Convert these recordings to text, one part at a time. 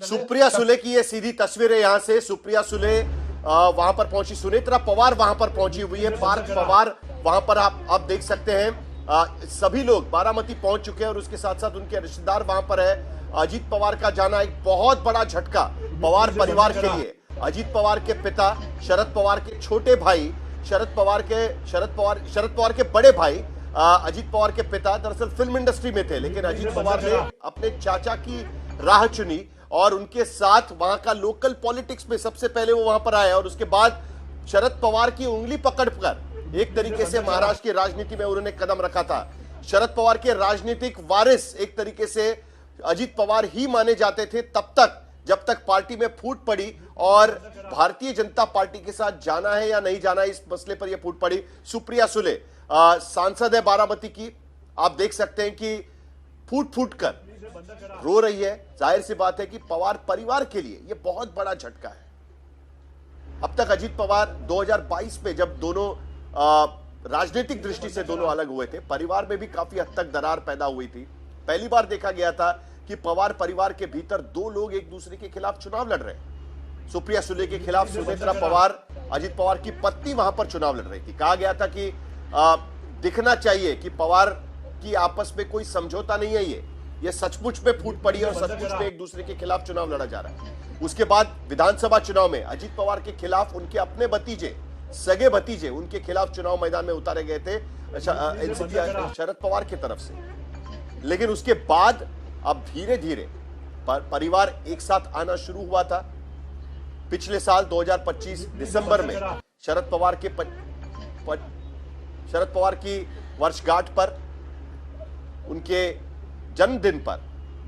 सुप्रिया सुले की ये सीधी तस्वीर है। यहां से सुप्रिया सुले वहां पर पहुंची, सुनेत्रा पवार वहां पर पहुंची हुई है, पार्थ पवार वहां पर आप देख सकते हैं। सभी लोग बारामती पहुंच चुके हैं और उसके साथ साथ उनके रिश्तेदार वहां पर है। अजीत पवार का जाना एक बहुत बड़ा झटका पवार परिवार के लिए। अजीत पवार के पिता, शरद पवार के छोटे भाई, शरद पवार के बड़े भाई अजीत पवार के पिता दरअसल फिल्म इंडस्ट्री में थे, लेकिन अजीत पवार ने अपने चाचा की राह चुनी और उनके साथ वहां का लोकल पॉलिटिक्स में सबसे पहले वो वहां पर आए और उसके बाद शरद पवार की उंगली पकड़कर एक तरीके से महाराष्ट्र की राजनीति में उन्होंने कदम रखा था। शरद पवार के राजनीतिक वारिस एक तरीके से अजीत पवार ही माने जाते थे तब तक जब तक पार्टी में फूट पड़ी और भारतीय जनता पार्टी के साथ जाना है या नहीं जाना, इस मसले पर यह फूट पड़ी। सुप्रिया सुले सांसद है बारामती की, आप देख सकते हैं कि फूट फूट कर रो रही है। जाहिर सी बात है कि पवार परिवार के लिए यह बहुत बड़ा झटका है। अब तक अजीत पवार 2022 में जब दोनों राजनीतिक दृष्टि से दोनों अलग हुए थे, परिवार में भी काफी हद तक दरार पैदा हुई थी। पहली बार देखा गया था कि पवार परिवार के भीतर दो लोग एक दूसरे के खिलाफ चुनाव लड़ रहे हैं। सुप्रिया सुले के खिलाफ सुनेत्रा पवार, अजीत पवार की पत्नी वहां पर चुनाव लड़ रही थी। कहा गया था कि दिखना चाहिए कि पवार की आपस में कोई समझौता नहीं है, ये सचमुच में फूट पड़ी और सचमुच में एक दूसरे के खिलाफ चुनाव लड़ा जा रहा है। उसके बाद विधानसभा चुनाव में अजीत पवार के खिलाफ उनके अपने भतीजे, सगे भतीजे उनके खिलाफ चुनाव मैदान में उतारे गए थे एनसीपी शरद पवार की तरफ से। लेकिन उसके बाद अब धीरे धीरे परिवार एक साथ आना शुरू हुआ था। पिछले साल 2025 दिसंबर में शरद पवार की वर्षगांठ पर, उनके जन्मदिन पर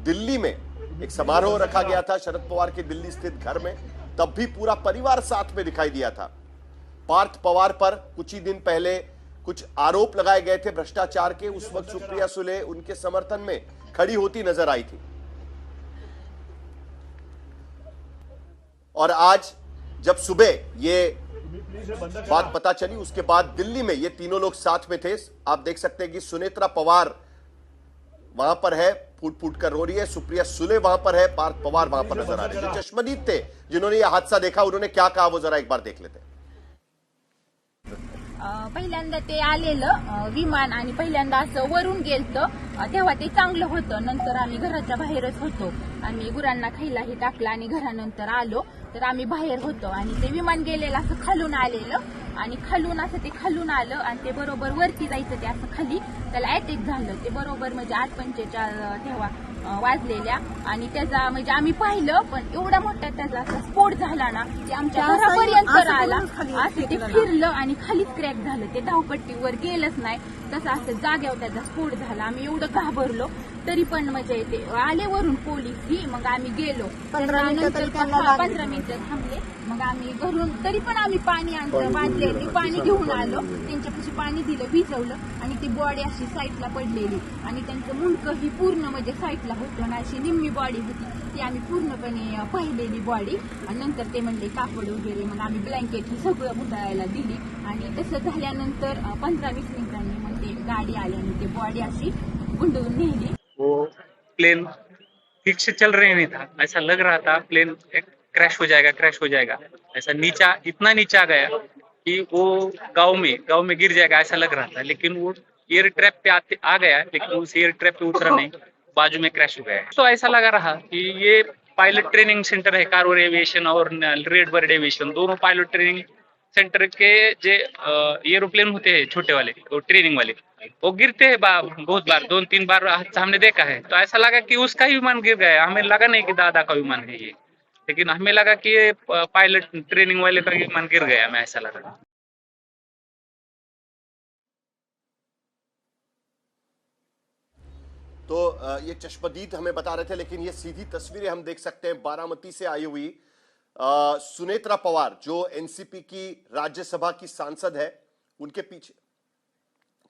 दिल्ली में एक समारोह रखा गया था शरद पवार के दिल्ली स्थित घर में। तब भी पूरा परिवार साथ में दिखाई दिया था। पार्थ पवार पर कुछ ही दिन पहले कुछ आरोप लगाए गए थे भ्रष्टाचार के। उस वक्त सुप्रिया सुले उनके समर्थन में खड़ी होती नजर आई थी। और आज जब सुबह ये बात पता चली, उसके बाद दिल्ली में ये तीनों लोग साथ में थे। आप देख सकते हैं कि सुनेत्रा पवार वहां पर है, फूट फूट कर रो रही है। सुप्रिया सुले वहां पर है, पार्थ पवार वहां पर नजर आ रहे हैं। जो चश्मदीद थे जिन्होंने यह हादसा देखा, उन्होंने क्या कहा वो जरा एक बार देख लेते हैं। पहिल्यांदा ते आलेलं विमान आणि पहिल्यांदा असं वरून गेलतं तेव्हा ते चांगलं होतं। नंतर आम्ही घराच्या बाहेरच होतो, आम्ही गुरांना खायलाही टाकलं आणि घरानंतर आलो तर आम्ही बाहेर होतो आणि ते विमान गेलेलं असं खालून आलेलं आणि खालून असं ते खालून आलं आणि ते बरोबर वरती जायचं, ते असं खाली त्याला अटॅक झालं। ते बरोबर म्हणजे 8:45 तेव्हा वाजलेल्या आणि त्याचा म्हणजे आम्ही पाहिलं, पण एवढा मोठा त्याचा असा स्फोट झाला ना की आमच्या घरापर्यंत आला, असं ते फिरलं आणि खालीच क्रॅक झालं। ते धावपट्टीवर गेलंच नाही, तसं असं जाग्यावर त्याचा स्फोट झाला। आम्ही एवढं घाबरलो, तरी पण म्हणजे ते आले वरून पोलीस ही, मग आम्ही गेलो 15 मिनिटं थांबले। मग आम्ही घरून तरी पण आम्ही पाणी आणलं, बादली पाणी घेऊन आलो, त्यांच्यापाशी पाणी दिलं, भिजवलं आणि ती बॉडी अशी साईडला पडलेली आणि त्यांचं मुंडकं ही पूर्ण म्हणजे साईडला होतं आणि अशी निम्मी बॉडी होती, ती आम्ही पूर्णपणे पाहिलेली बॉडी। आणि नंतर ते म्हणले कापड वगैरे, मग आम्ही ब्लँकेट ही सगळं गुंडाळायला दिली आणि तसं झाल्यानंतर 15-20 मिनिटांनी मग ते गाडी आली आणि ते बॉडी अशी गुंडळून नेली। वो प्लेन ठीक से चल रहे नहीं था, ऐसा लग रहा था प्लेन क्रैश हो जाएगा, ऐसा नीचा इतना नीचा गया कि वो गांव में गिर जाएगा ऐसा लग रहा था। लेकिन वो एयर ट्रैप पे आ गया, लेकिन उस एयर ट्रैप पे उतरा नहीं, बाजू में क्रैश हो गया। तो ऐसा लगा रहा कि ये पायलट ट्रेनिंग सेंटर है, कारवार एविएशन और रेड बर्ड एविएशन, दोनों पायलट ट्रेनिंग सेंटर के जो एरोप्लेन होते हैं छोटे वाले, वो ट्रेनिंग वाले, वो गिरते हैं बहुत बार, 2-3 बार हमने देखा है। तो ऐसा लगा कि उसका ही विमान गिर गया, हमें लगा नहीं कि दादा का विमान है ये, लेकिन हमें लगा कि ये पायलट ट्रेनिंग वाले का विमान गिर गया, हमें ऐसा लगा। तो ये चश्मदीद हमें बता रहे थे, लेकिन ये सीधी तस्वीरें हम देख सकते हैं बारामती से आई हुई। सुनेत्रा पवार जो एनसीपी की राज्यसभा की सांसद है, उनके पीछे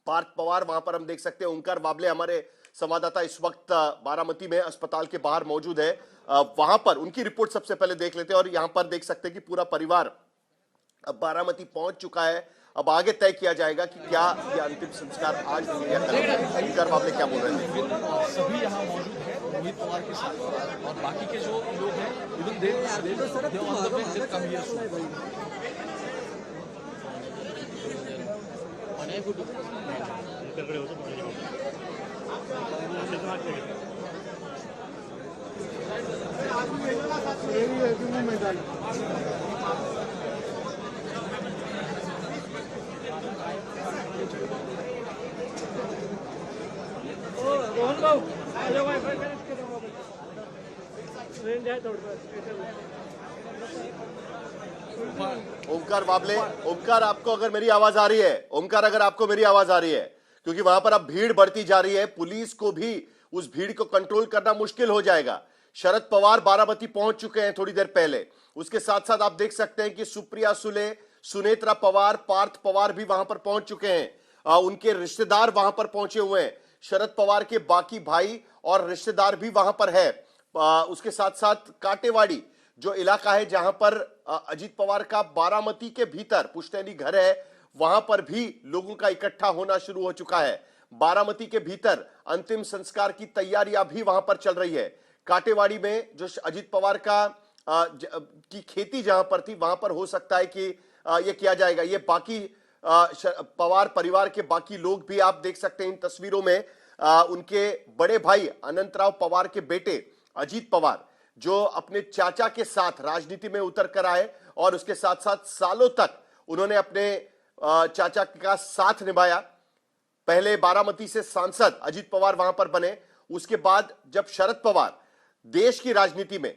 पार्थ पवार वहां पर हम देख सकते हैं। ओंकार बाबले हमारे संवाददाता इस वक्त बारामती में अस्पताल के बाहर मौजूद है, वहां पर उनकी रिपोर्ट सबसे पहले देख लेते हैं। और यहां पर देख सकते हैं कि पूरा परिवार अब बारामती पहुंच चुका है। अब आगे तय किया जाएगा कि क्या ये अंतिम संस्कार आज होंगे या कल। ओंकार बाबले क्या बोल रहे हैं? सभी यहाँ मौजूद हैं। रोहित पवार के साथ और बाकी के जो लोग हैं even they on the way they come here soon. Omkar Bable, Omkar आपको अगर मेरी आवाज आ रही है, ओमकार अगर आपको मेरी आवाज आ रही है, क्योंकि वहां पर अब भीड़ बढ़ती जा रही है, पुलिस को भी उस भीड़ को कंट्रोल करना मुश्किल हो जाएगा। शरद पवार बारामती पहुंच चुके हैं थोड़ी देर पहले। उसके साथ साथ आप देख सकते हैं कि सुप्रिया सुले, सुनेत्रा पवार, पार्थ पवार भी वहां पर पहुंच चुके हैं। उनके रिश्तेदार वहां पर पहुंचे हुए हैं। शरद पवार के बाकी भाई और रिश्तेदार भी वहां पर है। उसके साथ साथ काटेवाड़ी जो इलाका है जहां पर अजीत पवार का बारामती के भीतर पुश्तैनी घर है, वहां पर भी लोगों का इकट्ठा होना शुरू हो चुका है। बारामती के भीतर अंतिम संस्कार की तैयारियां भी वहां पर चल रही है। काटेवाड़ी में जो अजीत पवार का की खेती जहां पर थी, वहां पर हो सकता है कि ये किया जाएगा। ये बाकी पवार परिवार के बाकी लोग भी आप देख सकते हैं इन तस्वीरों में। उनके बड़े भाई अनंतराव पवार के बेटे अजीत पवार जो अपने चाचा के साथ राजनीति में उतर कर आए और उसके साथ साथ सालों तक उन्होंने अपने चाचा का साथ निभाया। पहले बारामती से सांसद अजीत पवार वहां पर बने। उसके बाद जब शरद पवार देश की राजनीति में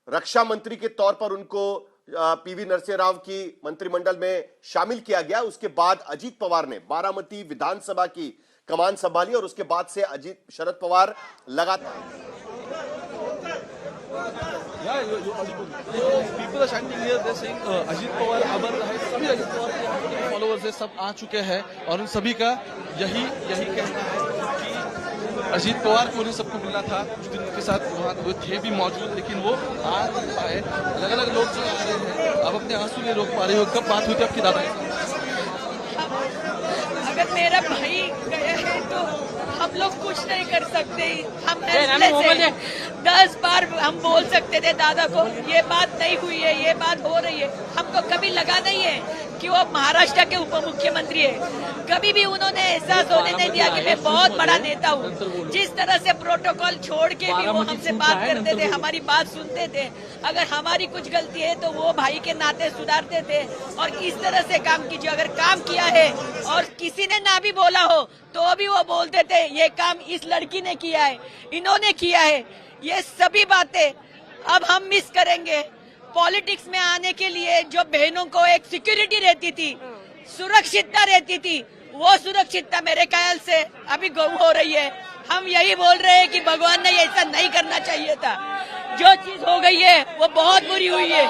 रक्षा मंत्री के तौर पर उनको पीवी नरसिंह राव की मंत्रिमंडल में शामिल किया गया, उसके बाद अजीत पवार ने बारामती विधानसभा की कमान संभाली और उसके बाद से शरद पवार लगातार people are standing here, they saying Ajit Pawar अमर रहे। सभी अजीत पवार के फॉलोअर्स है, सब आ चुके हैं और उन सभी का यही कहना है कि अजीत पवार को उन्हें सबको मिलना था। कुछ दिन उनके साथ वहाँ वो थे भी मौजूद, लेकिन वो आ नहीं पाए। अलग अलग लोग जो आ रहे हैं, अब अपने आंसू नहीं रोक पा रहे हो। कब बात हुई थी आपकी दादा के साथ? अगर मेरा भाई गया है तो हम लोग कुछ नहीं कर सकते। हम हेल्पलेस हैं। 10 बार हम बोल सकते थे दादा को ये बात नहीं हुई है, ये बात हो रही है। हमको कभी लगा नहीं है कि वो महाराष्ट्र के उप मुख्यमंत्री है। कभी भी उन्होंने एहसास होने नहीं दिया कि मैं बहुत बड़ा नेता हूँ। जिस तरह से प्रोटोकॉल छोड़ के भी वो हमसे बात करते थे, हमारी बात सुनते थे। अगर हमारी कुछ गलती है तो वो भाई के नाते सुधारते थे और इस तरह से काम कीजिए। अगर काम किया है और किसी ने ना भी बोला हो तो भी वो बोलते थे ये काम इस लड़की ने किया है, इन्होंने किया है। ये सभी बातें अब हम मिस करेंगे। पॉलिटिक्स में आने के लिए जो बहनों को एक सिक्योरिटी रहती थी, सुरक्षितता रहती थी, वो सुरक्षितता मेरे ख्याल से अभी गुम हो रही है। हम यही बोल रहे हैं कि भगवान ने ऐसा नहीं करना चाहिए था। जो चीज हो गई है वो बहुत बुरी हुई है।